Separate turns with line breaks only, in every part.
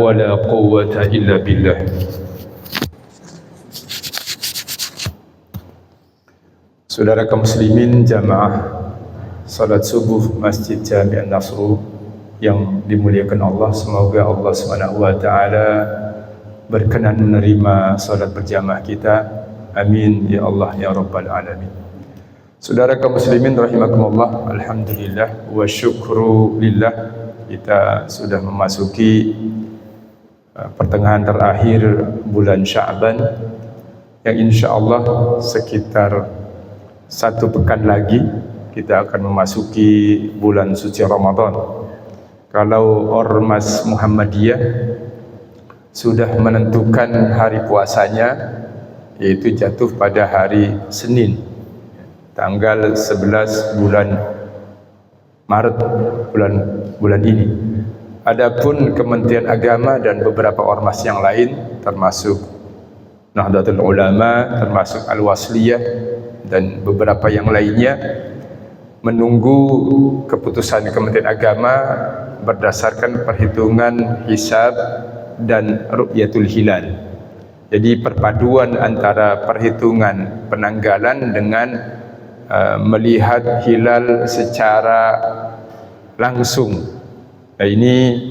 ولا قوة إلا بالله. Saudara kaum muslimin jamaah salat subuh Masjid Jami' An-Nasr yang dimuliakan Allah, semoga Allah Subhanahu wa taala berkenan menerima salat berjamaah kita. Amin ya Allah ya rabbal alamin. Saudara kaum muslimin rahimakumullah, alhamdulillah wa syukru lillah, kita sudah memasuki pertengahan terakhir bulan Sya'ban yang insyaallah sekitar satu pekan lagi kita akan memasuki bulan suci Ramadan. Kalau Ormas Muhammadiyah sudah menentukan hari puasanya, yaitu jatuh pada hari Senin, tanggal 11 bulan Maret bulan ini. Adapun Kementerian Agama dan beberapa ormas yang lain, termasuk Nahdlatul Ulama, termasuk Al-Wasliyah dan beberapa yang lainnya, menunggu keputusan Kementerian Agama berdasarkan perhitungan hisab dan ru'yatul hilal. Jadi perpaduan antara perhitungan penanggalan dengan melihat hilal secara langsung. Nah, ini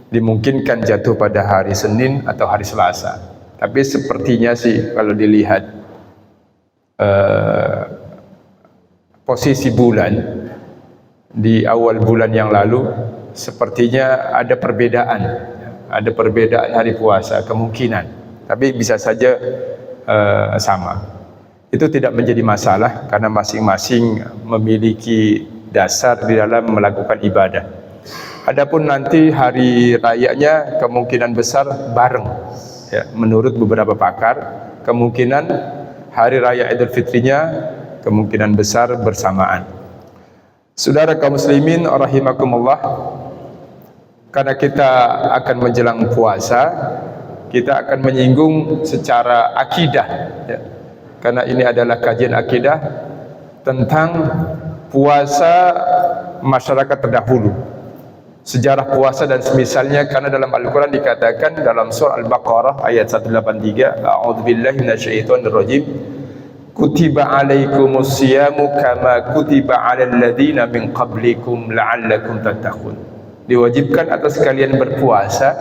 dimungkinkan jatuh pada hari Senin atau hari Selasa. Tapi sepertinya sih kalau dilihat posisi bulan di awal bulan yang lalu, sepertinya ada perbedaan hari puasa, kemungkinan, tapi bisa saja sama. Itu tidak menjadi masalah karena masing-masing memiliki dasar di dalam melakukan ibadah. Adapun nanti hari rayanya kemungkinan besar bareng, ya, menurut beberapa pakar kemungkinan hari raya Idul Fitrinya kemungkinan besar bersamaan. Saudara kaum muslimin rahimakumullah, karena kita akan menjelang puasa, kita akan menyinggung secara akidah, ya. Karena ini adalah kajian akidah tentang puasa masyarakat terdahulu, sejarah puasa dan semisalnya. Karena dalam Al-Quran dikatakan dalam surah Al-Baqarah ayat 183, a'udzubillahi minasyaitonirrajim, kutiba alaikumus siyamu kama kutiba alal ladzina min qablikum la'allakum tattaqun. Diwajibkan atas kalian berpuasa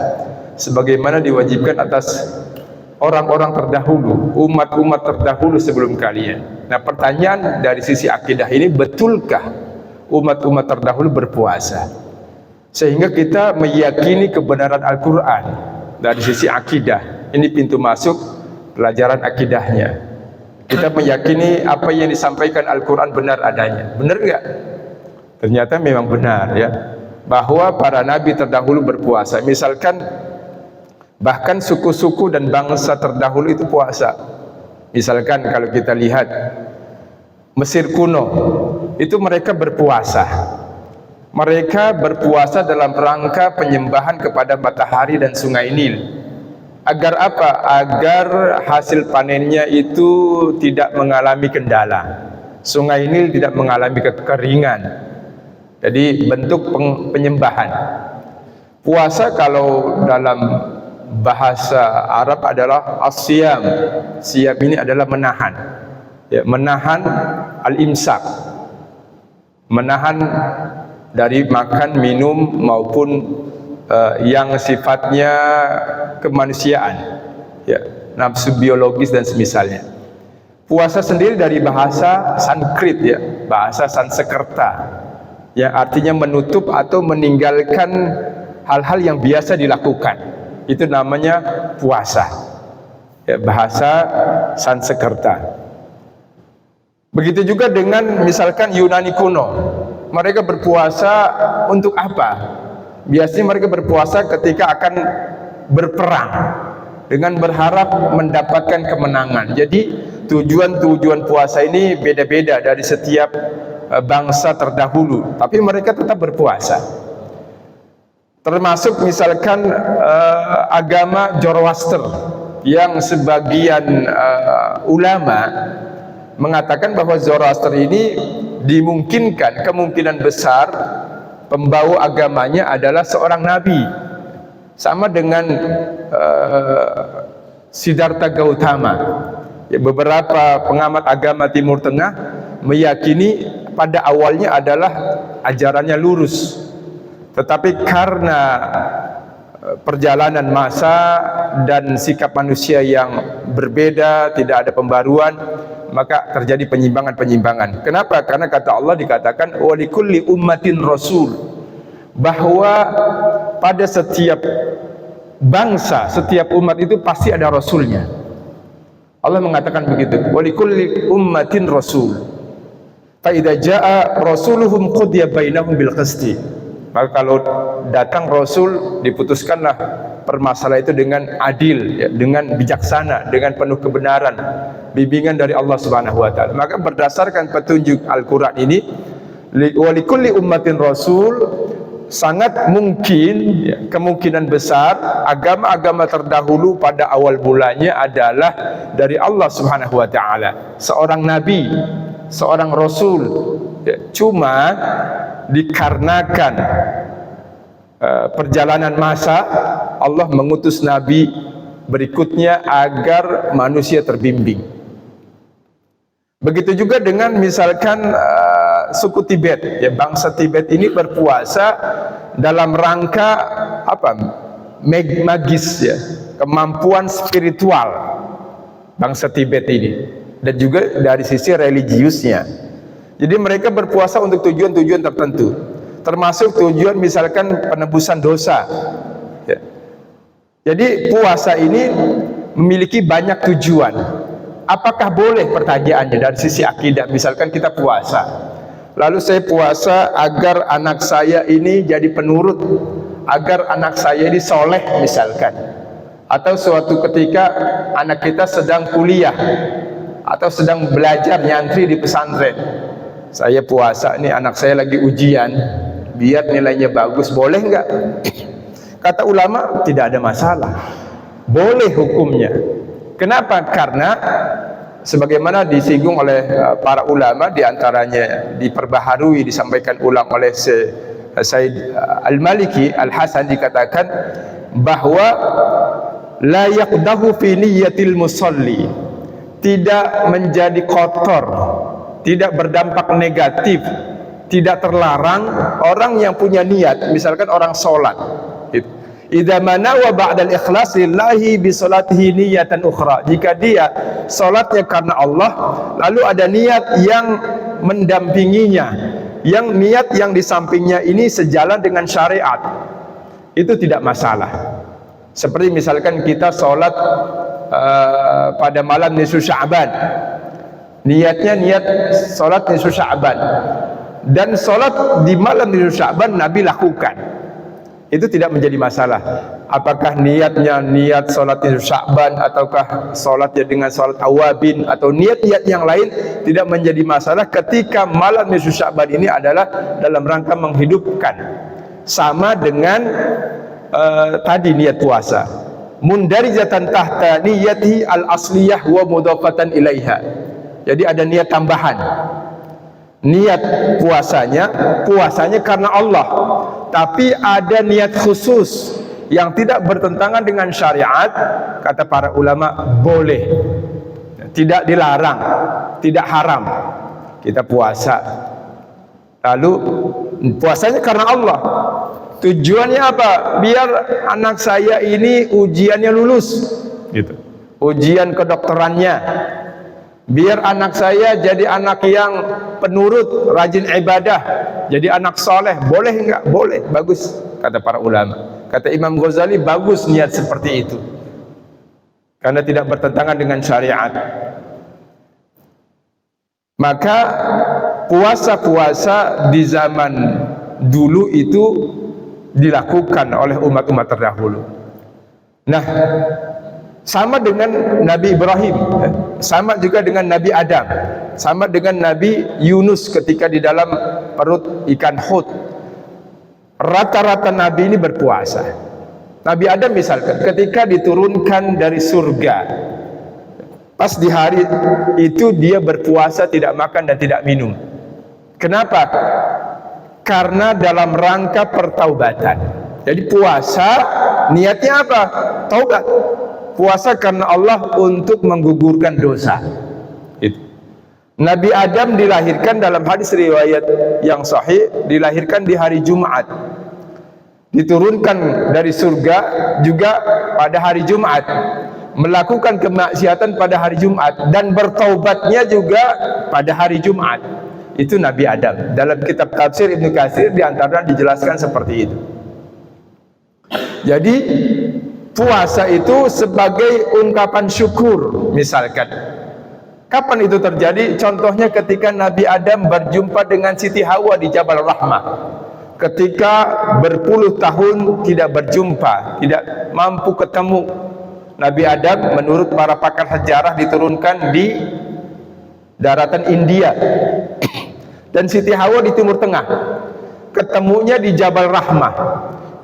sebagaimana diwajibkan atas orang-orang terdahulu, umat-umat terdahulu sebelum kalian. Nah, pertanyaan dari sisi akidah ini, betulkah umat-umat terdahulu berpuasa? Sehingga kita meyakini kebenaran Al-Quran dari sisi akidah. Ini pintu masuk pelajaran akidahnya. Kita meyakini apa yang disampaikan Al-Quran benar adanya. Benar enggak? Ternyata memang benar, ya, bahwa para nabi terdahulu berpuasa. Misalkan bahkan suku-suku dan bangsa terdahulu itu puasa. Misalkan kalau kita lihat Mesir kuno, itu mereka berpuasa. Mereka berpuasa dalam rangka penyembahan kepada matahari dan sungai Nil. Agar apa? Agar hasil panennya itu tidak mengalami kendala, sungai Nil tidak mengalami kekeringan. Jadi bentuk penyembahan. Puasa kalau dalam bahasa Arab adalah as-siyam. Siyam ini adalah menahan, ya, menahan al-imsak, menahan dari makan, minum maupun yang sifatnya kemanusiaan, ya, nafsu biologis dan semisalnya. Puasa sendiri dari bahasa Sanskrit, ya, bahasa Sanskerta, yang artinya menutup atau meninggalkan hal-hal yang biasa dilakukan. Itu namanya puasa, ya, bahasa Sanskerta. Begitu juga dengan misalkan Yunani kuno, mereka berpuasa untuk apa? Biasanya mereka berpuasa ketika akan berperang dengan berharap mendapatkan kemenangan. Jadi tujuan puasa ini beda-beda dari setiap bangsa terdahulu, tapi mereka tetap berpuasa. Termasuk misalkan agama Zoroaster, yang sebagian ulama mengatakan bahwa Zoroaster ini kemungkinan besar pembawa agamanya adalah seorang nabi. Sama dengan Siddhartha Gautama. Ya, beberapa pengamat agama Timur Tengah meyakini pada awalnya adalah ajarannya lurus, tetapi karena perjalanan masa dan sikap manusia yang berbeda, tidak ada pembaruan, maka terjadi penyimpangan-penyimpangan. Kenapa? Karena kata Allah dikatakan wa likulli ummatin rasul, bahwa pada setiap bangsa, setiap umat itu pasti ada rasulnya. Allah mengatakan begitu, wa likulli ummatin rasul fa idza jaa rasuluhum qudiya bainahum bil qisti. Maka kalau datang rasul, diputuskanlah permasalahan itu dengan adil, ya, dengan bijaksana, dengan penuh kebenaran, bimbingan dari Allah Subhanahu wa taala. Maka berdasarkan petunjuk Al-Qur'an ini, wa likulli ummatin rasul, sangat mungkin, ya, kemungkinan besar agama-agama terdahulu pada awal mulanya adalah dari Allah Subhanahu wa taala, seorang nabi, seorang rasul, ya. Cuma dikarenakan perjalanan masa, Allah mengutus nabi berikutnya agar manusia terbimbing. Begitu juga dengan misalkan suku Tibet, ya, bangsa Tibet ini berpuasa dalam rangka apa? Magis, ya, kemampuan spiritual bangsa Tibet ini, dan juga dari sisi religiusnya. Jadi mereka berpuasa untuk tujuan-tujuan tertentu, termasuk tujuan misalkan penebusan dosa, ya. Jadi puasa ini memiliki banyak tujuan. Apakah boleh, pertanyaannya dari sisi akidah? Misalkan kita puasa, lalu saya puasa agar anak saya ini jadi penurut, agar anak saya ini soleh misalkan, atau suatu ketika anak kita sedang kuliah atau sedang belajar nyantri di pesantren, saya puasa nih, anak saya lagi ujian biar nilainya bagus, boleh nggak? Kata ulama tidak ada masalah, boleh hukumnya. Kenapa? Karena sebagaimana disinggung oleh para ulama, diantaranya diperbaharui, disampaikan ulang oleh Said Al-Maliki Al-Hasan, dikatakan bahwa la yaqdahu fi niyyatil musalli, tidak menjadi kotor, tidak berdampak negatif, tidak terlarang orang yang punya niat, misalkan orang sholat, idza manawa ba'dal ikhlas lillahi bi salatihi niyatan ukhra, jika dia salatnya karena Allah lalu ada niat yang mendampinginya, yang niat yang di sampingnya ini sejalan dengan syariat, itu tidak masalah. Seperti misalkan kita salat pada malam nisfu Sya'ban, niatnya niat salat nisfu Sya'ban, dan salat di malam nisfu Sya'ban Nabi lakukan, itu tidak menjadi masalah. Apakah niatnya niat salat Sya'ban ataukah salatnya dengan salat awabin atau niat-niat yang lain, tidak menjadi masalah ketika malam nisfu Sya'ban ini adalah dalam rangka menghidupkan. Sama dengan tadi niat puasa, mundarijatan tahta niyatihi al-asliyah wa mudhafatan ilaiha. Jadi ada niat tambahan. Niat puasanya karena Allah, tapi ada niat khusus yang tidak bertentangan dengan syariat. Kata para ulama boleh, tidak dilarang, tidak haram. Kita puasa, lalu puasanya karena Allah, tujuannya apa? Biar anak saya ini ujiannya lulus, gitu, ujian kedokterannya, biar anak saya jadi anak yang penurut, rajin ibadah, jadi anak soleh. Boleh enggak? Boleh, bagus, kata para ulama. Kata Imam Ghazali, bagus niat seperti itu, karena tidak bertentangan dengan syariat. Maka puasa-puasa di zaman dulu itu dilakukan oleh umat-umat terdahulu. Nah, sama dengan Nabi Ibrahim, sama juga dengan Nabi Adam, sama dengan Nabi Yunus ketika di dalam perut ikan Hud. Rata-rata Nabi ini berpuasa. Nabi Adam misalkan ketika diturunkan dari surga, pas di hari itu dia berpuasa, tidak makan dan tidak minum. Kenapa? Karena dalam rangka pertaubatan. Jadi puasa niatnya apa? Taubat. Puasa karena Allah untuk menggugurkan dosa. Itu. Nabi Adam dilahirkan dalam hadis riwayat yang sahih, dilahirkan di hari Jumat. Diturunkan dari surga juga pada hari Jumat. Melakukan kemaksiatan pada hari Jumat dan bertaubatnya juga pada hari Jumat. Itu Nabi Adam. Dalam kitab tafsir Ibnu Katsir diantara dijelaskan seperti itu. Jadi puasa itu sebagai ungkapan syukur. Misalkan kapan itu terjadi? Contohnya ketika Nabi Adam berjumpa dengan Siti Hawa di Jabal Rahmah. Ketika berpuluh tahun tidak berjumpa, tidak mampu ketemu, Nabi Adam menurut para pakar sejarah diturunkan di daratan India dan Siti Hawa di Timur Tengah. Ketemunya di Jabal Rahmah.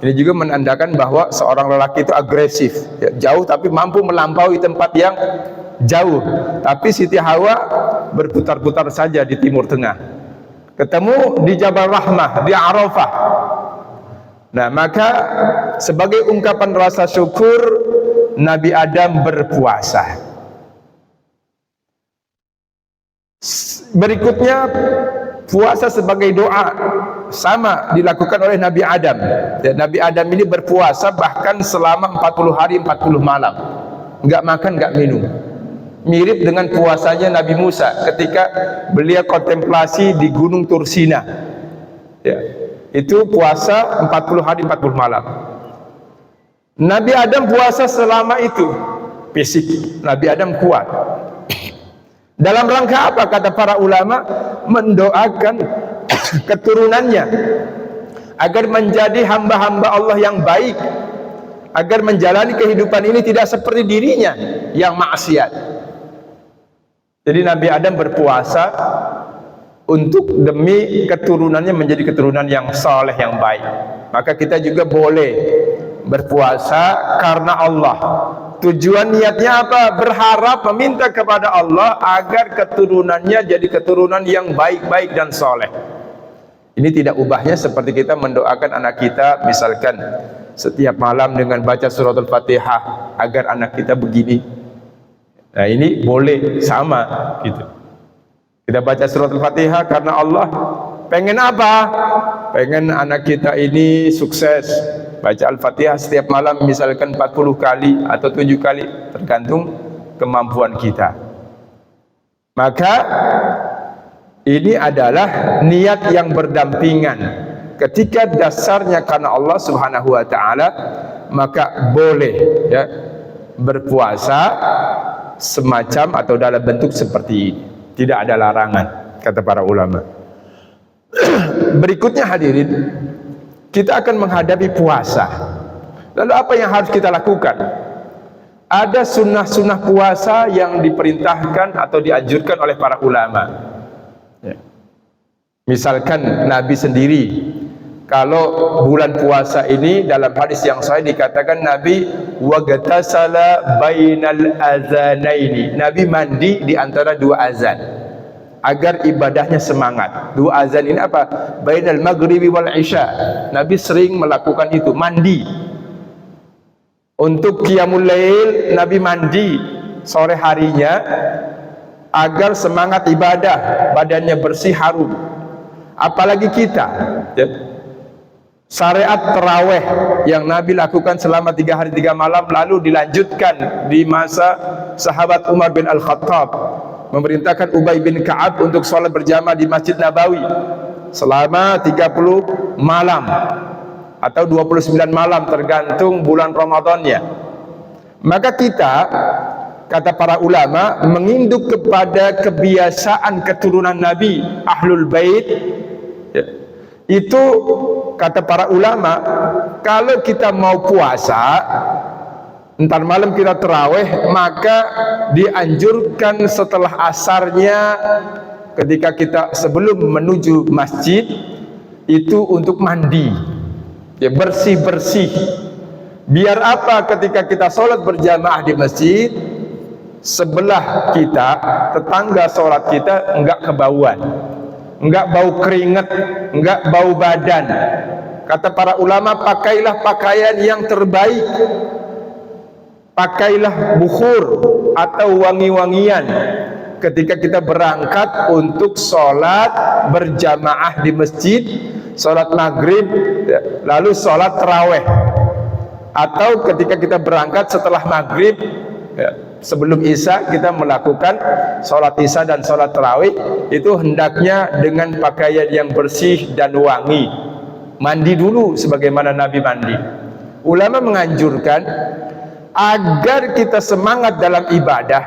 Ini juga menandakan bahwa seorang lelaki itu agresif, ya, jauh tapi mampu melampaui tempat yang jauh. Tapi Siti Hawa berputar-putar saja di Timur Tengah. Ketemu di Jabal Rahmah, di Arafah. Nah, maka sebagai ungkapan rasa syukur Nabi Adam berpuasa. Berikutnya puasa sebagai doa sama dilakukan oleh Nabi Adam. Dan Nabi Adam ini berpuasa bahkan selama 40 hari 40 malam. Enggak makan, enggak minum. Mirip dengan puasanya Nabi Musa ketika beliau kontemplasi di Gunung Tursina. Ya, itu puasa 40 hari 40 malam. Nabi Adam puasa selama itu. Fisik Nabi Adam kuat. Dalam rangka apa kata para ulama? Mendoakan keturunannya agar menjadi hamba-hamba Allah yang baik, agar menjalani kehidupan ini tidak seperti dirinya yang maksiat. Jadi Nabi Adam berpuasa untuk demi keturunannya menjadi keturunan yang saleh, yang baik. Maka kita juga boleh berpuasa karena Allah. Tujuan niatnya apa? Berharap, meminta kepada Allah agar keturunannya jadi keturunan yang baik-baik dan saleh. Ini tidak ubahnya seperti kita mendoakan anak kita misalkan setiap malam dengan baca suratul Fatihah agar anak kita begini. Nah, ini boleh sama gitu. Kita baca suratul Fatihah karena Allah. Pengen apa? Pengen anak kita ini sukses. Baca Al-Fatihah setiap malam misalkan 40 kali atau 7 kali, tergantung kemampuan kita. Maka ini adalah niat yang berdampingan. Ketika dasarnya karena Allah Subhanahu wa taala, maka boleh ya berpuasa semacam atau dalam bentuk seperti ini. Tidak ada larangan kata para ulama. Berikutnya hadirin, kita akan menghadapi puasa. Lalu apa yang harus kita lakukan? Ada sunnah-sunnah puasa yang diperintahkan atau dianjurkan oleh para ulama ya. Misalkan Nabi sendiri, kalau bulan puasa ini dalam hadis yang sahih dikatakan Nabi wagatasala bainal azanaini. Nabi mandi di antara dua azan agar ibadahnya semangat. Dua azan ini apa? Bainal maghribi wal isya. Nabi sering melakukan itu, mandi. Untuk qiyamul lail Nabi mandi sore harinya agar semangat ibadah, badannya bersih harum. Apalagi kita ya. Syariat tarawih yang Nabi lakukan selama 3 hari 3 malam lalu dilanjutkan di masa sahabat Umar bin Al-Khattab, memerintahkan Ubay bin Ka'ab untuk sholat berjamaah di Masjid Nabawi selama 30 malam atau 29 malam tergantung bulan Ramadannya. Maka kita, kata para ulama, menginduk kepada kebiasaan keturunan Nabi Ahlul Bait ya. Itu kata para ulama, kalau kita mau puasa entar malam kita terawih, maka dianjurkan setelah asarnya ketika kita sebelum menuju masjid itu untuk mandi ya, bersih-bersih. Biar apa? Ketika kita sholat berjamaah di masjid, sebelah kita, tetangga sholat kita enggak kebauan, enggak bau keringat, enggak bau badan Kata para ulama, pakailah pakaian yang terbaik, pakailah bukhur atau wangi-wangian ketika kita berangkat untuk sholat berjamaah di masjid, sholat maghrib, lalu sholat taraweh, atau ketika kita berangkat setelah maghrib, sebelum isya kita melakukan sholat isya dan sholat tarawih. Itu hendaknya dengan pakaian yang bersih dan wangi. Mandi dulu sebagaimana Nabi mandi. Ulama menganjurkan agar kita semangat dalam ibadah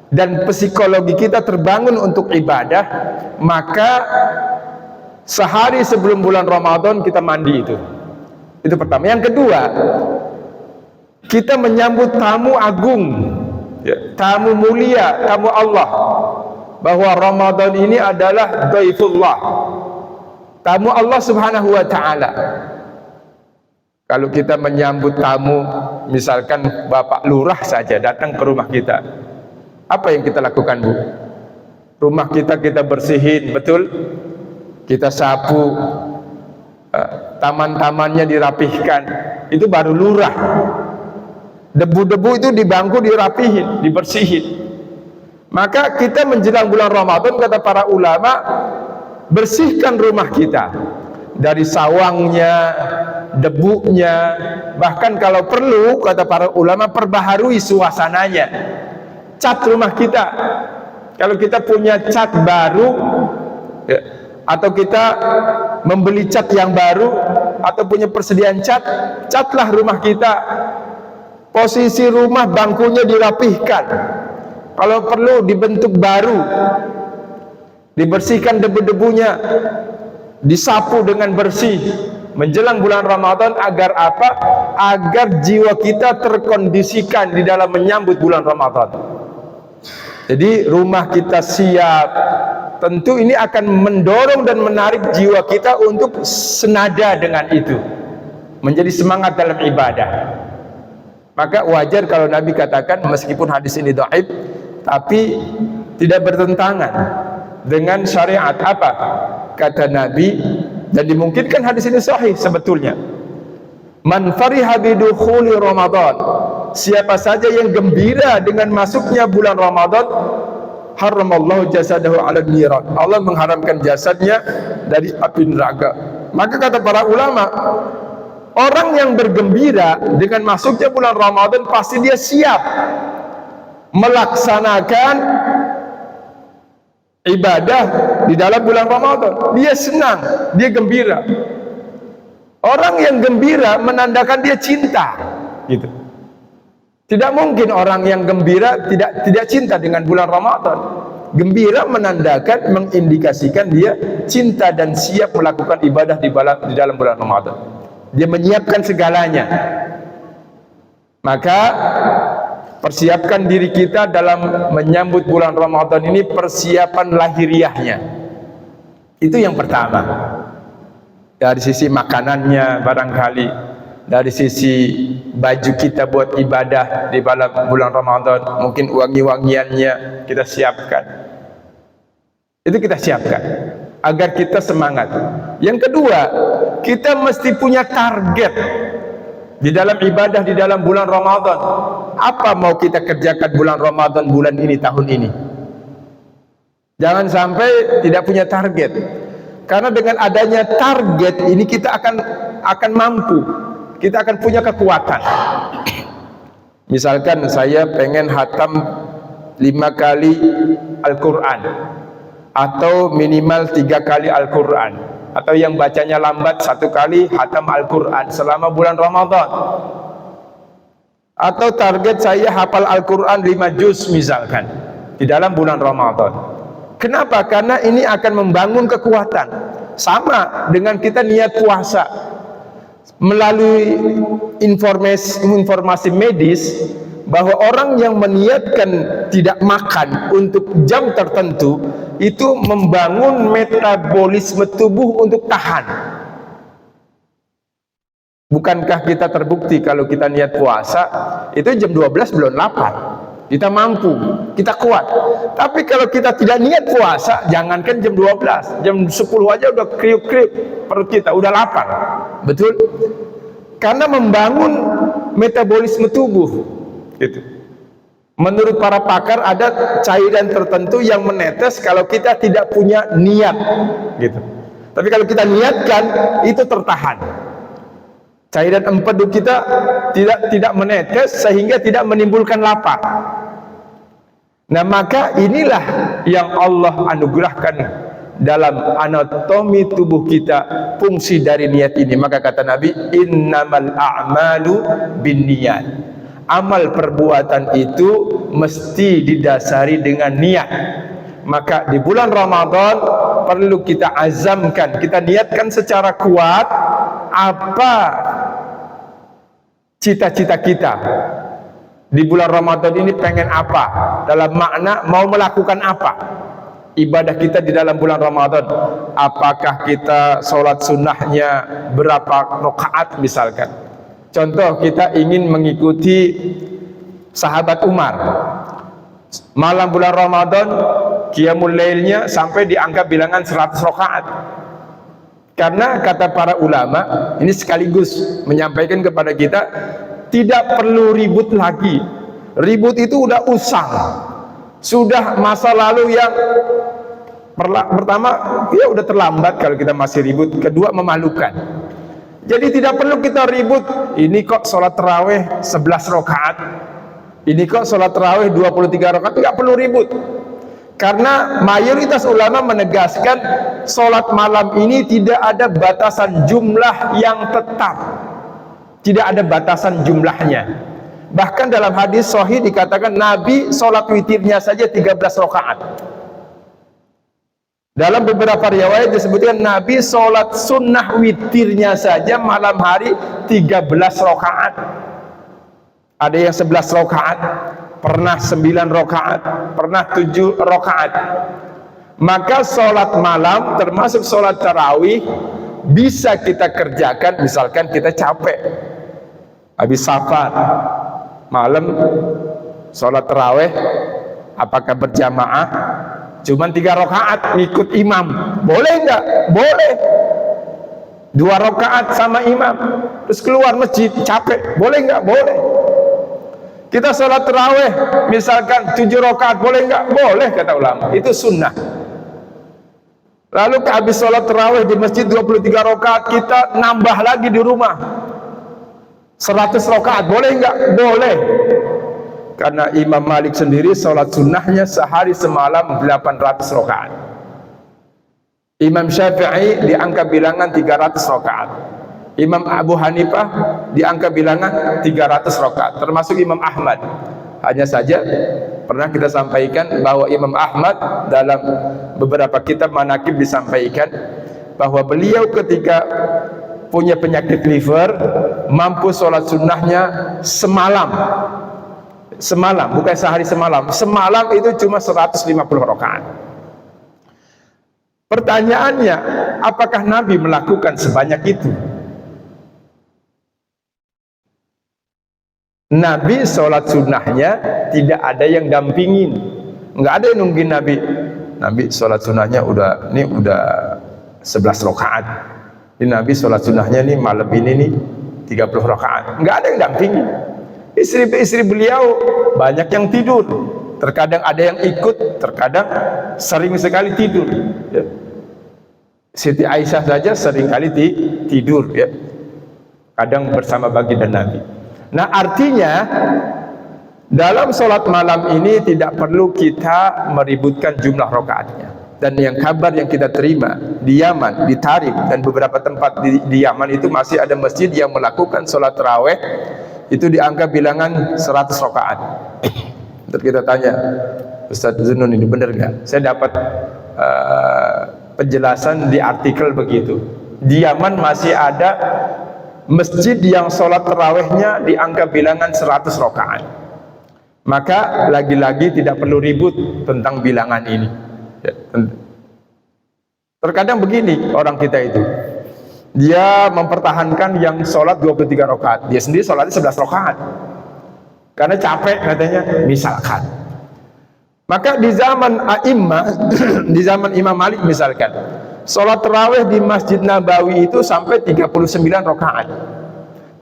dan psikologi kita terbangun untuk ibadah, maka sehari sebelum bulan Ramadan kita mandi. Itu pertama. Yang kedua, kita menyambut tamu agung, tamu mulia, tamu Allah, bahwa Ramadan ini adalah dhaifullah, tamu Allah subhanahu wa ta'ala. Kalau kita menyambut tamu, misalkan Bapak Lurah saja datang ke rumah kita, apa yang kita lakukan, Bu? Rumah kita bersihin, betul? Kita sapu, taman-tamannya dirapihkan. Itu baru lurah. Debu-debu itu di bangku dirapihin, dibersihin. Maka kita menjelang bulan Ramadan, kata para ulama, bersihkan rumah kita dari sawangnya, debunya, bahkan kalau perlu, kata para ulama, perbaharui suasananya. Cat rumah kita, kalau kita punya cat baru, atau kita membeli cat yang baru, atau punya persediaan cat, catlah rumah kita. Posisi rumah, bangkunya dirapihkan, kalau perlu dibentuk baru, dibersihkan debu-debunya, disapu dengan bersih menjelang bulan Ramadan. Agar apa? Agar jiwa kita terkondisikan di dalam menyambut bulan Ramadan. Jadi rumah kita siap, tentu ini akan mendorong dan menarik jiwa kita untuk senada dengan itu, menjadi semangat dalam ibadah. Maka wajar kalau Nabi katakan, meskipun hadis ini dhaif, tapi tidak bertentangan dengan syariat. Apa kata Nabi? Dan dimungkinkan hadis ini sahih sebetulnya. Man fariha bidukhuli Ramadan, siapa saja yang gembira dengan masuknya bulan Ramadan, haramallahu jasadahu 'ala niran, Allah mengharamkan jasadnya dari api neraka. Maka kata para ulama, orang yang bergembira dengan masuknya bulan Ramadan pasti dia siap melaksanakan ibadah di dalam bulan Ramadan. Dia senang, dia gembira. Orang yang gembira menandakan dia cinta, gitu. Tidak mungkin orang yang gembira tidak cinta dengan bulan Ramadan. Gembira menandakan, mengindikasikan dia cinta dan siap melakukan ibadah di dalam bulan Ramadan. Dia menyiapkan segalanya. Maka persiapkan diri kita dalam menyambut bulan Ramadan ini, persiapan lahiriahnya. Itu yang pertama. Dari sisi makanannya barangkali, dari sisi baju kita buat ibadah di bulan Ramadan, mungkin wangi-wangiannya kita siapkan. Itu kita siapkan agar kita semangat. Yang kedua, kita mesti punya target di dalam ibadah di dalam bulan Ramadan. Apa mau kita kerjakan bulan Ramadan bulan ini, tahun ini? Jangan sampai tidak punya target. Karena dengan adanya target ini kita akan mampu, kita akan punya kekuatan. Misalkan saya pengen hatam 5 kali Al-Quran, atau minimal 3 kali Al-Quran, atau yang bacanya lambat 1 kali hatam Al-Quran selama bulan Ramadan. Atau target saya hafal Al-Quran 5 juz misalkan di dalam bulan Ramadan. Kenapa? Karena ini akan membangun kekuatan. Sama dengan kita niat puasa. Melalui informasi medis, bahwa orang yang meniatkan tidak makan untuk jam tertentu, itu membangun metabolisme tubuh untuk tahan. Bukankah kita terbukti kalau kita niat puasa, itu jam 12 belum lapar. kita mampu, kita kuat. Tapi kalau kita tidak niat puasa, jangankan jam 12, jam 10 aja udah kriuk-kriuk perut kita, udah lapar. Betul? Karena membangun metabolisme tubuh. Gitu. Menurut para pakar ada cairan tertentu yang menetes kalau kita tidak punya niat. Gitu. Tapi kalau kita niatkan, itu tertahan. Cairan empedu kita tidak menetes sehingga tidak menimbulkan lapar. Nah, maka inilah yang Allah anugerahkan dalam anatomi tubuh kita, fungsi dari niat ini. Maka kata Nabi, innamal a'malu binniyat. Amal perbuatan itu mesti didasari dengan niat. Maka di bulan Ramadan perlu kita azamkan, kita niatkan secara kuat apa cita-cita kita di bulan Ramadan ini, pengen apa, dalam makna mau melakukan apa ibadah kita di dalam bulan Ramadan. Apakah kita sholat sunnahnya berapa rakaat misalkan. Contoh, kita ingin mengikuti sahabat Umar, malam bulan Ramadan qiyamul lailnya sampai dianggap bilangan 100 rakaat. Karena kata para ulama, ini sekaligus menyampaikan kepada kita, tidak perlu ribut lagi. Ribut itu udah usang, sudah masa lalu yang pertama, ya udah terlambat kalau kita masih ribut. Kedua, memalukan. Jadi tidak perlu kita ribut. Ini kok sholat tarawih 11 rakaat, ini kok sholat tarawih 23 rakaat. Tidak perlu ribut. Karena mayoritas ulama menegaskan sholat malam ini tidak ada batasan jumlah yang tetap, tidak ada batasan jumlahnya. Bahkan dalam hadis sahih dikatakan Nabi sholat witirnya saja 13 rakaat. Dalam beberapa riwayat disebutkan Nabi sholat sunnah witirnya saja malam hari 13 rakaat. Ada yang 11 rakaat, pernah 9 rakaat, pernah 7 rakaat. Maka sholat malam termasuk sholat tarawih bisa kita kerjakan. Misalkan kita capek habis safar, malam sholat tarawih, apakah berjamaah cuman 3 rakaat ngikut imam, boleh enggak? Boleh. 2 rakaat sama imam, terus keluar masjid capek, boleh enggak? Boleh. Kita sholat tarawih misalkan 7 rakaat, boleh enggak? Boleh, kata ulama, itu sunnah. Lalu habis sholat tarawih di masjid 23 rakaat, kita nambah lagi di rumah 100 rakaat, boleh enggak? Boleh. Karena Imam Malik sendiri sholat sunnahnya sehari semalam 800 rakaat. Imam Syafi'i diangkat bilangan 300 rakaat. Imam Abu Hanifah diangkat bilangan 300 rakaat, termasuk Imam Ahmad. Hanya saja pernah kita sampaikan bahwa Imam Ahmad dalam beberapa kitab manaqib disampaikan bahwa beliau ketika punya penyakit liver mampu sholat sunnahnya semalam, bukan sehari semalam. Semalam itu cuma 150 rakaat. Pertanyaannya, apakah Nabi melakukan sebanyak itu? Nabi sholat sunnahnya tidak ada yang dampingin, nggak ada yang nungguin Nabi. Nabi sholat sunnahnya udah 11 rakaat. Ini Nabi sholat sunnahnya nih malam ini nih 30 rakaat. Nggak ada yang dampingin. Istri-istri beliau banyak yang tidur. Terkadang ada yang ikut, terkadang sering sekali tidur. Ya. Siti Aisyah saja sering kali tidur. Ya. Kadang bersama baginda Nabi. Nah, artinya dalam sholat malam ini tidak perlu kita meributkan jumlah rakaatnya. Dan yang kabar yang kita terima di Yaman, di Tarim dan beberapa tempat di Yaman itu masih ada masjid yang melakukan sholat taraweh itu dianggap bilangan 100 rakaat. Terus kita tanya, Ustaz Zunun, ini benar nggak? Saya dapat penjelasan di artikel begitu. Di Yaman masih ada masjid yang sholat tarawehnya dianggap bilangan 100 rakaat. Maka lagi-lagi tidak perlu ribut tentang bilangan ini. Ya, terkadang begini orang kita itu, dia mempertahankan yang sholat 23 rakaat, dia sendiri sholatnya 11 rakaat. karena capek katanya, misalkan. Maka di zaman a'immah, di zaman Imam Malik misalkan, sholat tarawih di Masjid Nabawi itu sampai 39 rakaat.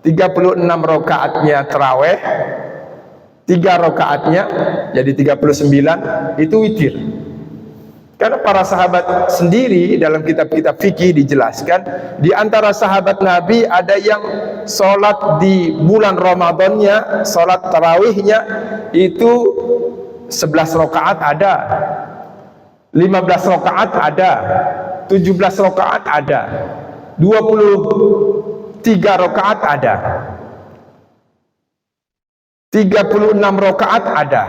36 rakaatnya tarawih, 3 rakaatnya jadi 39 itu witir. Karena para sahabat sendiri dalam kitab-kitab fikih dijelaskan, di antara sahabat Nabi ada yang sholat di bulan Ramadannya, sholat tarawihnya itu 11 rakaat ada, 15 rakaat ada, 17 rakaat ada, 23 rakaat ada, 36 rakaat ada,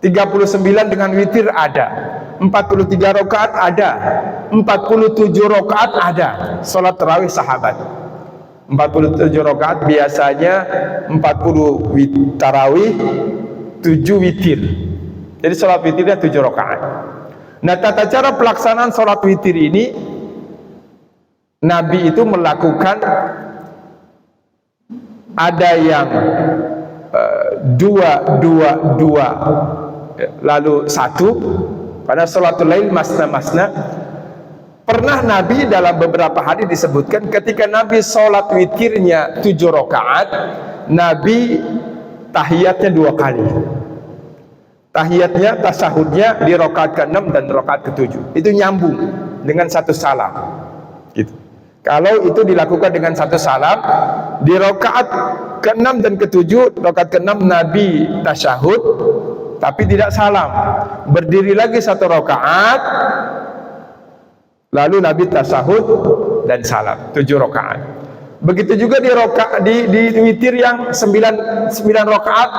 39 dengan witir ada, 43 rakaat ada, 47 rakaat ada. Salat tarawih sahabat 47 rakaat, biasanya 40 tarawih, 7 witir. Jadi salat witirnya 7 rakaat. Nah, tata cara pelaksanaan salat witir ini Nabi itu melakukan, ada yang dua lalu satu. Pada sholatul lail masna. Pernah Nabi dalam beberapa hadis disebutkan ketika Nabi sholat witirnya 7 rakaat, Nabi tahiyatnya 2 kali. Tahiyatnya, tasyahudnya di rakaat ke-6 dan rakaat ke-7. Itu nyambung dengan satu salam. Gitu. Kalau itu dilakukan dengan satu salam, di rakaat ke-6 dan ke-7, rakaat ke-6 Nabi tasyahud tapi tidak salam, berdiri lagi 1 rakaat, lalu Nabi tasyahud dan salam, 7 rakaat. Begitu juga di witir yang 9 rakaat,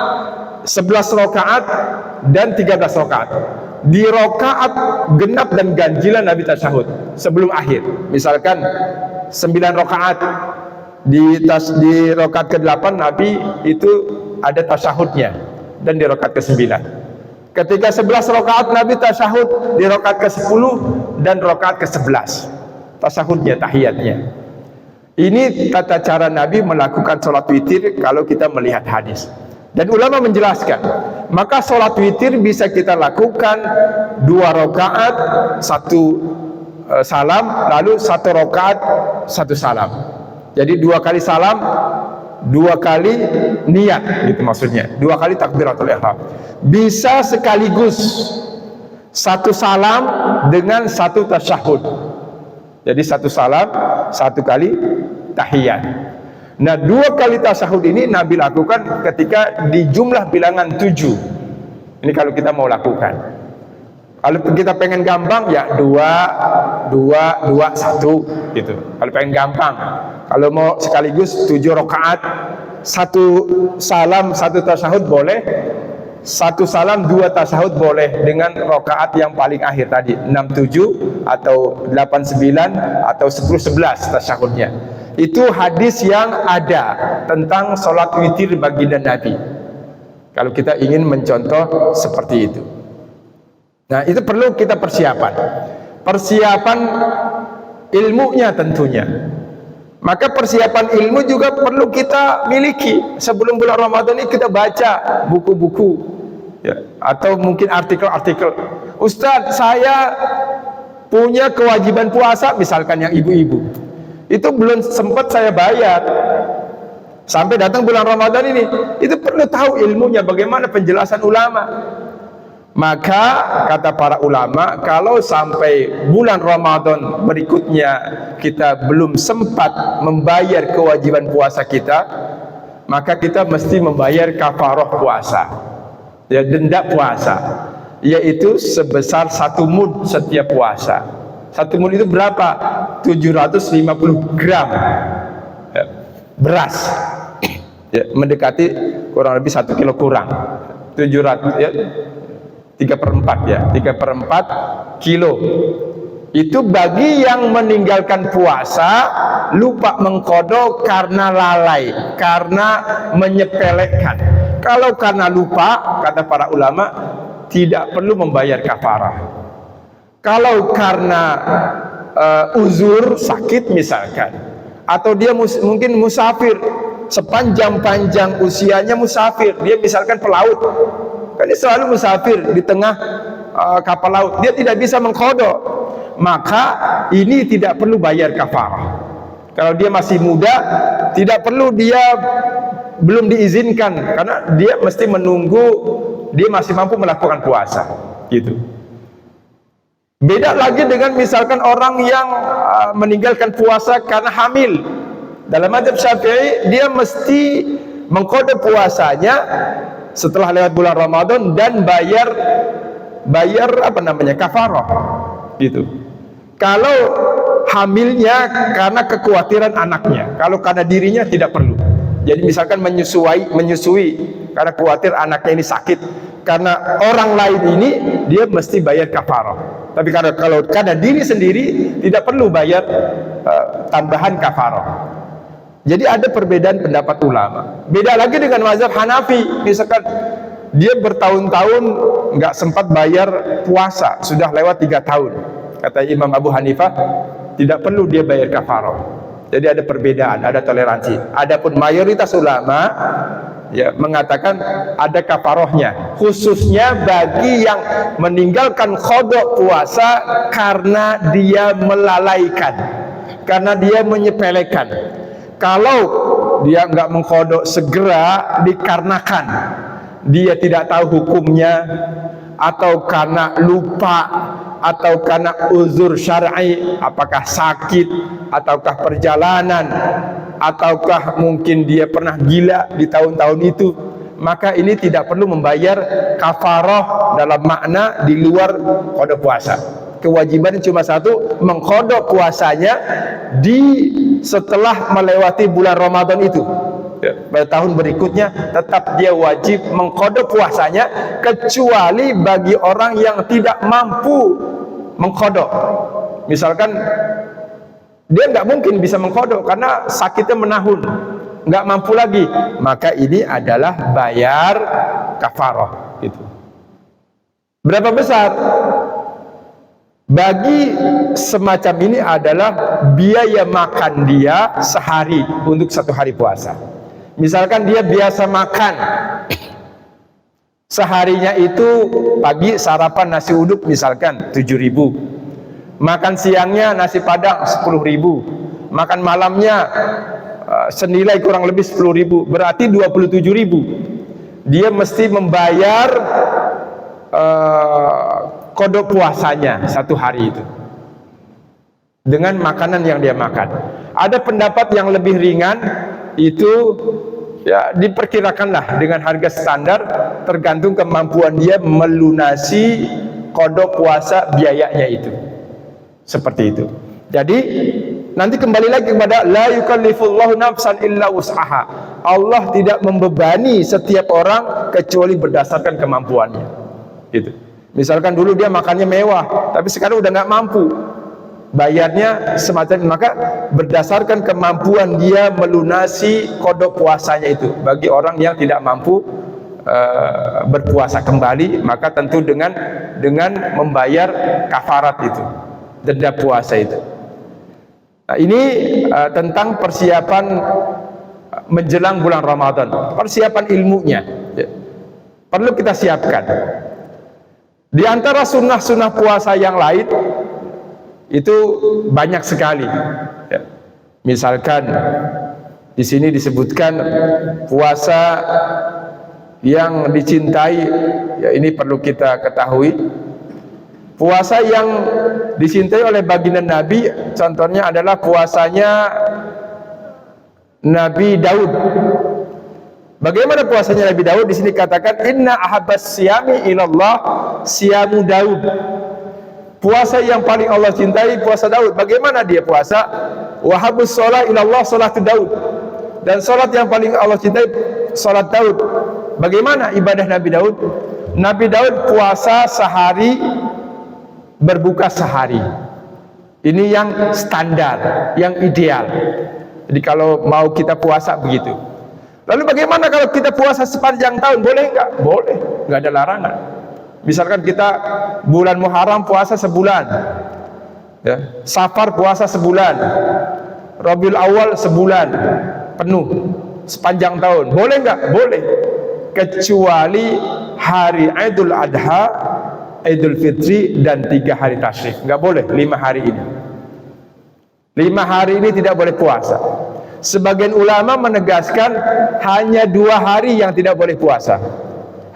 11 rakaat dan 13 rakaat. Di rakaat genap dan ganjilan Nabi tasyahud sebelum akhir. Misalkan 9 rakaat, di rakaat ke-8 Nabi itu ada tasyahudnya, dan di rakaat ke-9. Ketika 11 rakaat Nabi tasyahud di rakaat ke-10 dan rakaat ke-11. Tasyahudnya, tahiyatnya. Ini tata cara Nabi melakukan sholat witir kalau kita melihat hadis. Dan ulama menjelaskan, maka sholat witir bisa kita lakukan 2 rakaat, 1 salam, lalu 1 rakaat, 1 salam. Jadi 2 kali salam, 2 kali niat, gitu maksudnya, 2 kali takbiratul ihram. Bisa sekaligus 1 salam dengan 1 tasyahud. Jadi 1 salam, 1 kali tahiyat. Nah, 2 kali tasyahud ini Nabi lakukan ketika di jumlah bilangan 7. Ini kalau kita mau lakukan. Kalau kita pengen gampang ya 2, 2, 2, 1 gitu. Kalau pengen gampang. Kalau mau sekaligus 7 rakaat, 1 salam 1 tasyahud boleh, 1 salam 2 tasyahud boleh, dengan rakaat yang paling akhir tadi 6-7 atau 8-9 atau 10-11 tasyahudnya. Itu hadis yang ada tentang sholat witir baginda Nabi. Kalau kita ingin mencontoh seperti itu. Nah, itu perlu kita persiapan ilmunya tentunya. Maka persiapan ilmu juga perlu kita miliki. Sebelum bulan Ramadan ini kita baca buku-buku ya, atau mungkin artikel-artikel. Ustadz, saya punya kewajiban puasa, misalkan yang ibu-ibu, itu belum sempat saya bayar sampai datang bulan Ramadan ini. Itu perlu tahu ilmunya, bagaimana penjelasan ulama. Maka kata para ulama, kalau sampai bulan Ramadan berikutnya kita belum sempat membayar kewajiban puasa kita, maka kita mesti membayar kafarah puasa, ya, denda puasa, yaitu sebesar 1 mud setiap puasa. 1 mud itu berapa? 750 gram ya, beras ya, mendekati kurang lebih 1 kilo kurang, 700 ya, 3/4 ya, 3/4 kilo. Itu bagi yang meninggalkan puasa, lupa mengqadha karena lalai, karena menyepelekan. Kalau karena lupa, kata para ulama, tidak perlu membayar kafarah. Kalau karena uzur, sakit misalkan, atau dia mungkin musafir, sepanjang-panjang usianya musafir. Dia misalkan pelaut, kan dia selalu musafir di tengah kapal laut, dia tidak bisa mengkodok, maka ini tidak perlu bayar kafarah. Kalau dia masih muda, tidak perlu, dia belum diizinkan, karena dia mesti menunggu dia masih mampu melakukan puasa, gitu. Beda lagi dengan misalkan orang yang meninggalkan puasa karena hamil. Dalam mazhab Syafi'i, dia mesti mengkodok puasanya setelah lewat bulan Ramadan dan bayar kafarah, gitu. Kalau hamilnya karena kekhawatiran anaknya, kalau karena dirinya tidak perlu. Jadi misalkan menyusui karena khawatir anaknya ini sakit, karena orang lain ini dia mesti bayar kafarah. Tapi kalau karena diri sendiri tidak perlu bayar tambahan kafarah. Jadi ada perbedaan pendapat ulama. Beda lagi dengan mazhab Hanafi, misalkan dia bertahun-tahun nggak sempat bayar puasa, sudah lewat 3 tahun. Kata Imam Abu Hanifah, tidak perlu dia bayar kafarah. Jadi ada perbedaan, ada toleransi. Adapun mayoritas ulama ya mengatakan ada kafarohnya, khususnya bagi yang meninggalkan qada puasa karena dia melalaikan, karena dia menyepelekan. Kalau dia nggak mengqada segera dikarenakan dia tidak tahu hukumnya, atau karena lupa, atau karena uzur syar'i, apakah sakit, ataukah perjalanan, ataukah mungkin dia pernah gila di tahun-tahun itu, maka ini tidak perlu membayar kafarah dalam makna di luar qada puasa. Kewajiban cuma satu, mengqada puasanya setelah melewati bulan Ramadan itu. Pada tahun berikutnya tetap dia wajib mengqada puasanya, kecuali bagi orang yang tidak mampu mengqada. Misalkan dia nggak mungkin bisa mengqada karena sakitnya menahun, nggak mampu lagi, maka ini adalah bayar kafarah. Gitu. Berapa besar? Bagi semacam ini adalah biaya makan dia sehari untuk 1 hari puasa. Misalkan dia biasa makan seharinya itu pagi sarapan nasi uduk misalkan 7.000, makan siangnya nasi padang 10.000, makan malamnya senilai kurang lebih 10.000, berarti 27.000. Dia mesti membayar qada puasanya 1 hari itu dengan makanan yang dia makan. Ada pendapat yang lebih ringan, itu ya diperkirakanlah dengan harga standar tergantung kemampuan dia melunasi qada puasa biayanya itu. Seperti itu. Jadi nanti kembali lagi kepada la yukallifullahu nafsan illa wus'aha. Allah tidak membebani setiap orang kecuali berdasarkan kemampuannya. Gitu. Misalkan dulu dia makannya mewah, tapi sekarang udah nggak mampu, bayarnya semacam, maka berdasarkan kemampuan dia melunasi qada puasanya itu. Bagi orang yang tidak mampu berpuasa kembali, maka tentu dengan membayar kafarat itu, denda puasa itu. Nah, ini tentang persiapan menjelang bulan Ramadan, persiapan ilmunya perlu kita siapkan. Di antara sunnah-sunnah puasa yang lain itu banyak sekali. Ya. Misalkan di sini disebutkan puasa yang dicintai, ya ini perlu kita ketahui. Puasa yang dicintai oleh baginda Nabi, contohnya adalah puasanya Nabi Daud. Bagaimana puasanya Nabi Daud? Di sini katakan inna ahabbas siyami ilallah siyamu Daud. Puasa yang paling Allah cintai puasa Daud. Bagaimana dia puasa? Wahabus sholat ilallah sholatu Daud. Dan sholat yang paling Allah cintai sholat Daud. Bagaimana ibadah Nabi Daud? Nabi Daud puasa sehari, berbuka sehari. Ini yang standar, yang ideal. Jadi kalau mau kita puasa begitu. Lalu bagaimana kalau kita puasa sepanjang tahun? Boleh nggak? Boleh, nggak ada larangan. Misalkan kita bulan Muharram puasa sebulan, ya. Safar puasa sebulan, Rabiul Awal sebulan penuh, sepanjang tahun. Boleh nggak? Boleh. Kecuali hari Idul Adha, Idul Fitri, dan 3 hari tasyrik. Nggak boleh 5 hari ini. 5 hari ini tidak boleh puasa. Sebagian ulama menegaskan hanya 2 hari yang tidak boleh puasa.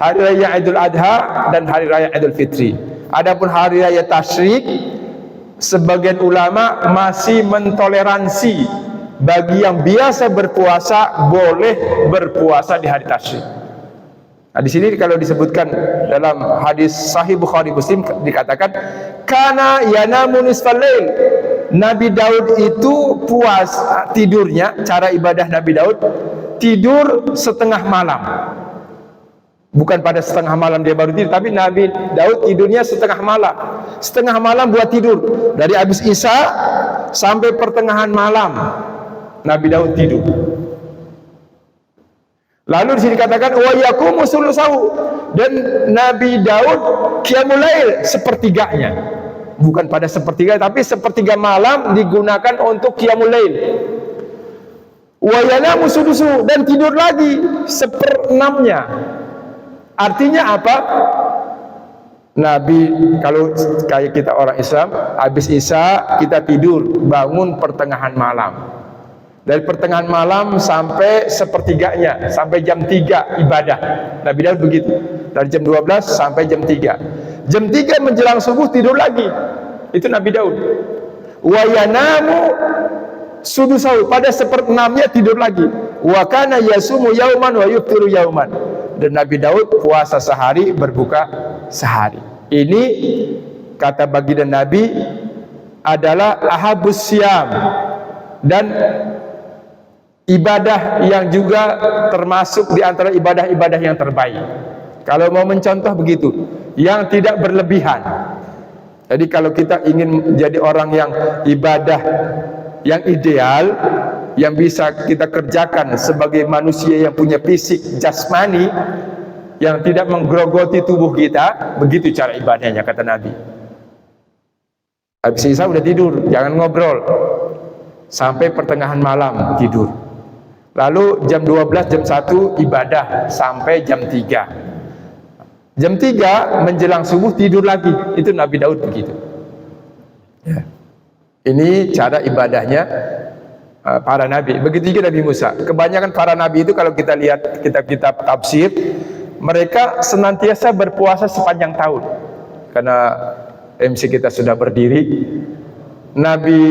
Hari Raya Idul Adha dan Hari Raya Idul Fitri. Adapun Hari Raya Tasyrik, sebagian ulama masih mentoleransi bagi yang biasa berpuasa boleh berpuasa di hari tasyrik. Nah, di sini kalau disebutkan dalam hadis Sahih Bukhari Muslim dikatakan kana yanamu nisfal lail. Nabi Daud itu tidurnya, cara ibadah Nabi Daud tidur setengah malam. Bukan pada setengah malam dia baru tidur, tapi Nabi Daud tidurnya setengah malam. Setengah malam buat tidur. Dari habis Isya sampai pertengahan malam Nabi Daud tidur. Lalu di sini dikatakan wa yaqumu sulusahu, dan Nabi Daud qiyamul lail sepertiganya. Bukan pada sepertiga, tapi sepertiga malam digunakan untuk qiyamul lail. Wa yanamu sudusu, dan tidur lagi 1/6-nya. Artinya apa? Nabi, kalau kayak kita orang Islam, habis Isya kita tidur, bangun pertengahan malam. Dari pertengahan malam sampai sepertiganya, sampai jam 3 ibadah. Nabi Daud begitu. Dari jam 12 sampai jam 3. Jam 3 menjelang subuh tidur lagi. Itu Nabi Daud. Wa yanamu sudusahu, pada 1/6-nya tidur lagi. Wa kana yasumu yauman wa yuftiru yauman. Dan Nabi Daud puasa sehari, berbuka sehari. Ini kata baginda Nabi adalah ahabus syam, dan ibadah yang juga termasuk di antara ibadah-ibadah yang terbaik. Kalau mau mencontoh begitu, yang tidak berlebihan. Jadi kalau kita ingin menjadi orang yang ibadah yang ideal, yang bisa kita kerjakan sebagai manusia yang punya fisik jasmani, yang tidak menggerogoti tubuh kita, begitu cara ibadahnya kata Nabi. Habis Isya udah tidur, jangan ngobrol sampai pertengahan malam tidur. Lalu jam 12, jam 1 ibadah sampai jam 3. Jam 3 menjelang subuh tidur lagi. Itu Nabi Daud begitu. Ya. Ini cara ibadahnya para nabi. Begitu juga Nabi Musa. Kebanyakan para nabi itu kalau kita lihat kitab-kitab tafsir, mereka senantiasa berpuasa sepanjang tahun. Karena MC kita sudah berdiri. Nabi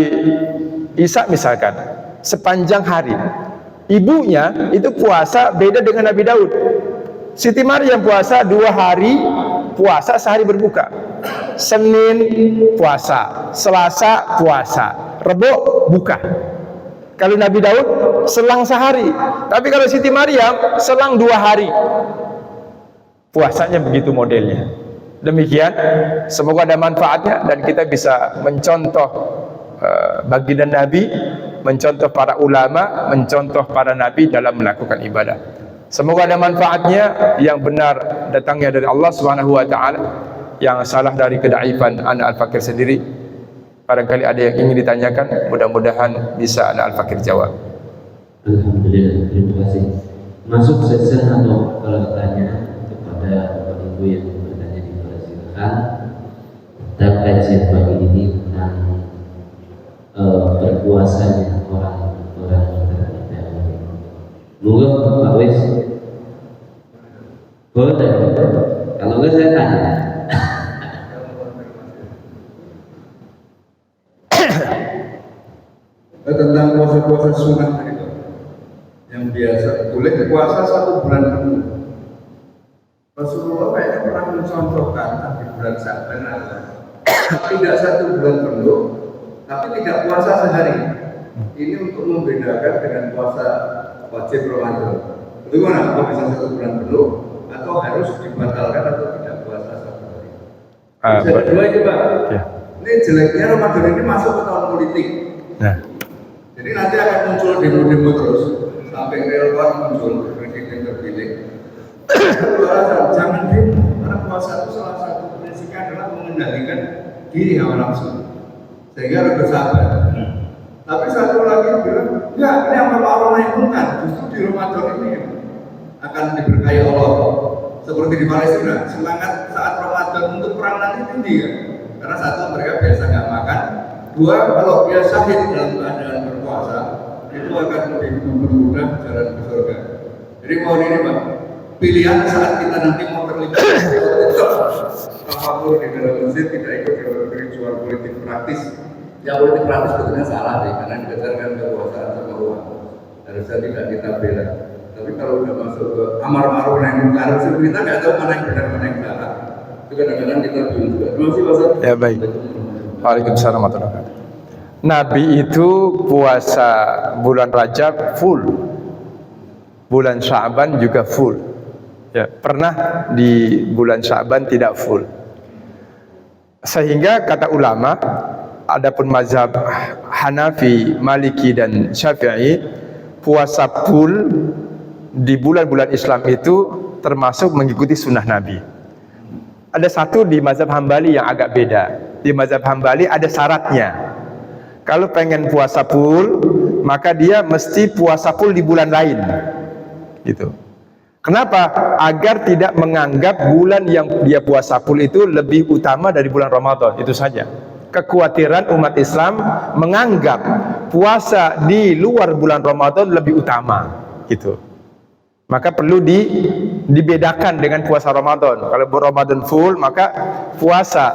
Isa misalkan sepanjang hari. Ibunya itu puasa beda dengan Nabi Daud. Siti Maryam puasa 2 hari puasa, sehari berbuka. Senin puasa, Selasa puasa, Rebo buka. Kalau Nabi Daud selang sehari, tapi kalau Siti Maryam selang 2 hari. Puasanya begitu modelnya. Demikian, semoga ada manfaatnya dan kita bisa mencontoh baginda Nabi, mencontoh para ulama, mencontoh para nabi dalam melakukan ibadah. Semoga ada manfaatnya. Yang benar datangnya dari Allah Subhanahu wa taala, yang salah dari kedaifan anak Al-Fakir sendiri. Barangkali ada yang ingin ditanyakan, mudah-mudahan bisa anak Al-Fakir jawab.
Alhamdulillah, terima kasih. Masuk sesi atau kalau tanya kepada Bapak Ibu yang bertanya di silakan. Kita kajian pagi ini tentang berpuasanya orang-orang terdahulu. Monggo Pak Wis. Boleh. Kalau enggak saya tanya.
Tentang puasa-puasa sunnah itu yang biasa boleh puasa 1 bulan penuh. Rasulullah kayaknya pernah mencontohkan di bulan Sya'ban tidak 1 bulan penuh, tapi tidak puasa sehari. Ini untuk membedakan dengan puasa wajib Ramadan. Bagaimana? Kalau bisa 1 bulan penuh atau harus dibatalkan atau tidak puasa 1 hari? Bisa kedua itu Pak. Ya. Ini jeleknya Ramadan ini masuk ke tahun politik. Nah. Jadi nanti akan muncul demo-demo terus sampai relawan muncul presiden terpilih. Jangan demo, karena puasa itu salah satu prinsipnya adalah mengendalikan diri hawa nafsu, sehingga harus bersabar. Tapi satu lagi bilang, ya ini amal ma'ruf nahi munkar, justru di Ramadan ini akan diberkahi Allah. Seperti di Palestina, semangat saat Ramadan untuk perang nanti tinggi kan? Karena satu, mereka biasa nggak makan. Dua, kalau dia syahid dalam keadaan berpuasa, itu akan lebih mempermudah jalan ke surga. Jadi mohon ini Pak, pilihan saat kita nanti mau terlibat apapun di dalam masjid, tidak ikut dalam ritual politik praktis. Ya politik praktis sebetulnya salah deh, karena didasarkan kekuasaan sama uang. Harusnya tidak kita bela. Tapi kalau udah masuk ke amar ma'ruf nahi munkar, kita nggak tahu mana yang benar mana yang salah. Itu kadang-kadang kita bingung juga. Terima kasih Pak Ustaz.
Ya baik. Waalaikumsalam warahmatullahi wabarakatuh. Nabi itu puasa bulan Rajab full, bulan Sya'ban juga full. Ya, pernah di bulan Sya'ban tidak full. Sehingga kata ulama, adapun mazhab Hanafi, Maliki dan Syafi'i, puasa full di bulan-bulan Islam itu termasuk mengikuti sunnah Nabi. Ada satu di mazhab Hambali yang agak beda. Di mazhab Hambali ada syaratnya. Kalau pengen puasa full, maka dia mesti puasa full di bulan lain. Gitu. Kenapa? Agar tidak menganggap bulan yang dia puasa full itu lebih utama dari bulan Ramadan. Itu saja. Kekhawatiran umat Islam menganggap puasa di luar bulan Ramadan lebih utama. Gitu. Maka perlu dibedakan dengan puasa Ramadan. Kalau Ramadan full, maka puasa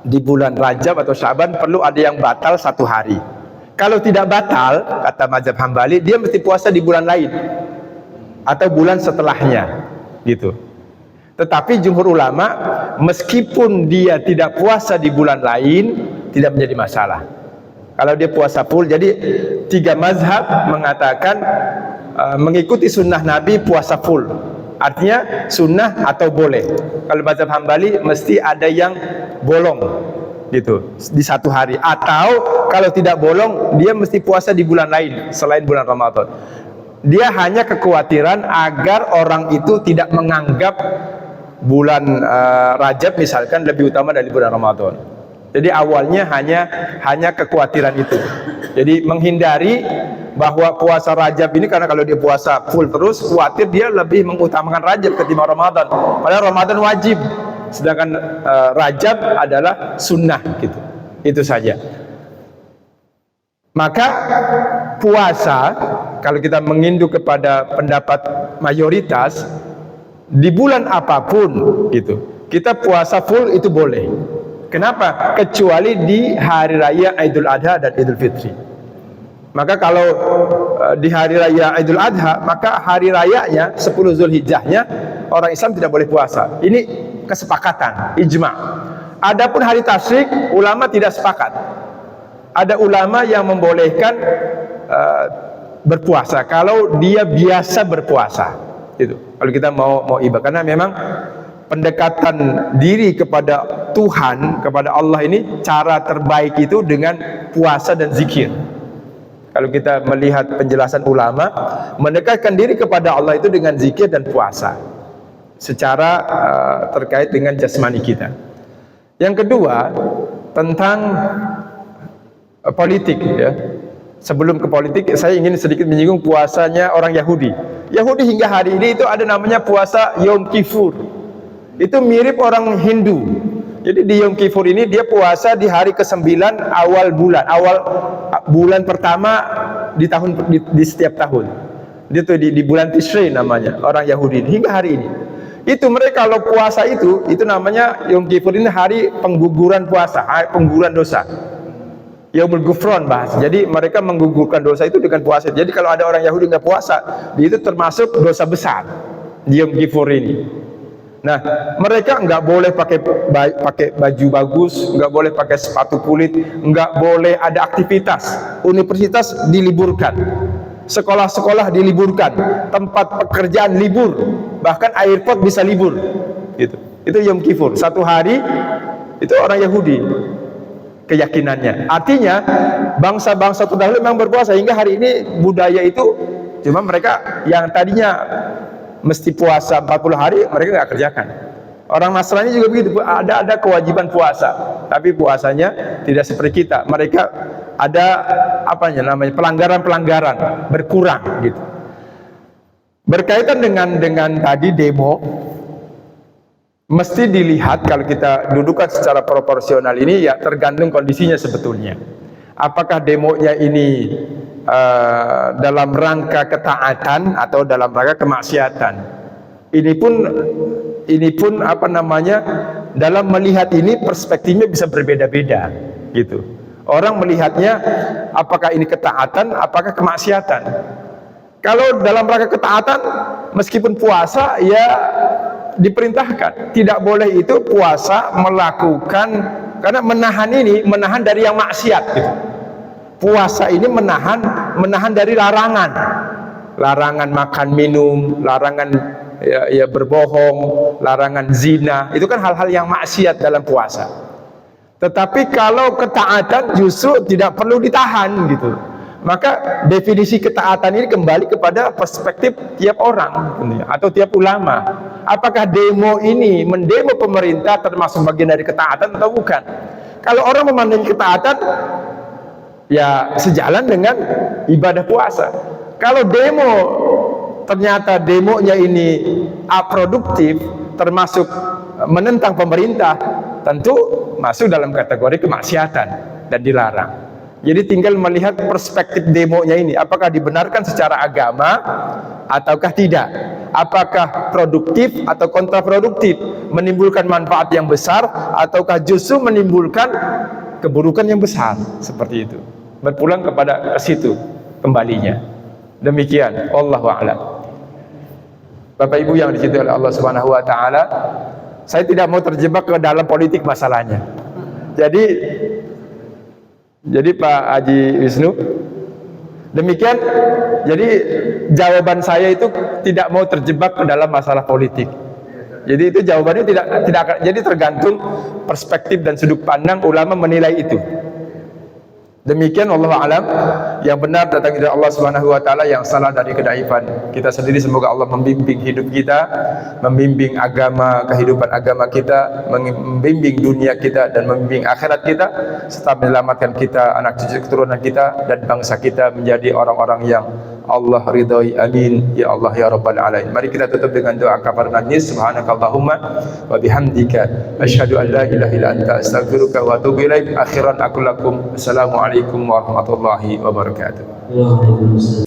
di bulan Rajab atau Sya'ban perlu ada yang batal satu hari. Kalau tidak batal, kata mazhab Hambali, dia mesti puasa di bulan lain atau bulan setelahnya, gitu. Tetapi jumhur ulama, meskipun dia tidak puasa di bulan lain, tidak menjadi masalah. Kalau dia puasa full, jadi tiga mazhab mengatakan mengikuti sunnah Nabi puasa full. Artinya sunnah atau boleh. Kalau mazhab Hambali mesti ada yang bolong gitu di satu hari, atau kalau tidak bolong dia mesti puasa di bulan lain selain bulan Ramadan. Dia hanya kekhawatiran agar orang itu tidak menganggap bulan Rajab misalkan lebih utama dari bulan Ramadan. Jadi awalnya hanya kekhawatiran itu. Jadi menghindari bahwa puasa Rajab ini, karena kalau dia puasa full terus, khawatir dia lebih mengutamakan Rajab ketimbang Ramadan. Padahal Ramadan wajib, sedangkan Rajab adalah sunnah gitu. Itu saja. Maka puasa, kalau kita menginduk kepada pendapat mayoritas, di bulan apapun gitu, kita puasa full itu boleh. Kenapa? Kecuali di hari raya Idul Adha dan Idul Fitri. Maka kalau di hari raya Idul Adha, maka hari rayanya 10 Zulhijjahnya orang Islam tidak boleh puasa. Ini kesepakatan, ijma'. Adapun hari tasyrik, ulama tidak sepakat. Ada ulama yang membolehkan berpuasa kalau dia biasa berpuasa. Itu. Kalau kita mau ibadah, karena memang pendekatan diri kepada Tuhan, kepada Allah ini cara terbaik itu dengan puasa dan zikir. Kalau kita melihat penjelasan ulama, mendekatkan diri kepada Allah itu dengan zikir dan puasa secara terkait dengan jasmani kita. Yang kedua, tentang politik ya. Sebelum ke politik, saya ingin sedikit menyinggung puasanya orang Yahudi. Yahudi hingga hari ini itu ada namanya puasa Yom Kippur. Itu mirip orang Hindu. Jadi di Yom Kippur ini dia puasa di hari ke-9 awal bulan pertama di setiap tahun. Dia tuh di bulan Tishrei namanya, orang Yahudi hingga hari ini. Itu mereka kalau puasa itu namanya Yom Kippur ini hari pengguguran puasa, hari pengguguran dosa. Yaumul Ghufran bahas. Jadi mereka menggugurkan dosa itu dengan puasa. Jadi kalau ada orang Yahudi nggak puasa, dia itu termasuk dosa besar di Yom Kippur ini. Nah, mereka nggak boleh pakai baju bagus, nggak boleh pakai sepatu kulit, nggak boleh ada aktivitas. Universitas diliburkan, sekolah-sekolah diliburkan, tempat pekerjaan libur, bahkan airport bisa libur. Gitu. Itu Yom Kippur. Satu hari itu orang Yahudi keyakinannya. Artinya bangsa-bangsa terdahulu memang berpuasa hingga hari ini budaya itu, cuma mereka yang tadinya mesti puasa 40 hari mereka nggak kerjakan. Orang Nasrani juga begitu, ada kewajiban puasa. tapi puasanya tidak seperti kita. Mereka ada pelanggaran-pelanggaran berkurang gitu. Berkaitan dengan tadi demo, mesti dilihat kalau kita dudukan secara proporsional ini ya tergantung kondisinya sebetulnya. Apakah demonya ini dalam rangka ketaatan atau dalam rangka kemaksiatan? Ini pun dalam melihat ini perspektifnya bisa berbeda-beda gitu. Orang melihatnya apakah ini ketaatan, apakah kemaksiatan. Kalau dalam rangka ketaatan, meskipun puasa ya diperintahkan. Tidak boleh itu puasa melakukan, karena menahan dari yang maksiat gitu. Puasa ini menahan dari larangan. Larangan makan minum, larangan ya berbohong, larangan zina. Itu kan hal-hal yang maksiat dalam puasa. Tetapi kalau ketaatan justru tidak perlu ditahan gitu. Maka definisi ketaatan ini kembali kepada perspektif tiap orang atau tiap ulama. Apakah demo ini mendemo pemerintah termasuk bagian dari ketaatan atau bukan? Kalau orang memandang ketaatan, ya sejalan dengan ibadah puasa. Kalau demo ternyata demonya ini aproduktif, termasuk menentang pemerintah, tentu masuk dalam kategori kemaksiatan dan dilarang. Jadi tinggal melihat perspektif demonya ini, apakah dibenarkan secara agama ataukah tidak, apakah produktif atau kontraproduktif, menimbulkan manfaat yang besar ataukah justru menimbulkan keburukan yang besar, seperti itu. Berpulang kepada situ kembalinya. Demikian, wallahu a'lam. Bapak Ibu yang dicintai oleh Allah Subhanahu wa taala, saya tidak mau terjebak ke dalam politik masalahnya. Jadi Pak Haji Wisnu, demikian. Jadi jawaban saya itu tidak mau terjebak ke dalam masalah politik. Jadi itu jawabannya tidak. Jadi tergantung perspektif dan sudut pandang ulama menilai itu. Demikian wallahu alam. Yang benar datang dari Allah Subhanahu wa taala, yang salah dari kedaifan kita sendiri. Semoga Allah membimbing hidup kita, membimbing kehidupan agama kita, membimbing dunia kita dan membimbing akhirat kita, serta menyelamatkan kita, anak cucu keturunan kita dan bangsa kita menjadi orang-orang yang Allah ridhai. Amin ya Allah ya rabbal alamin. Mari kita tutup dengan doa kafaratul majlis. Subhanakallahumma wa bihamdika asyhadu an la ilaha illa anta astaghfiruka wa atubu ilaik. Akhiran aku lakum assalamualaikum warahmatullahi wabarakatuh.
Waalaikumsalam.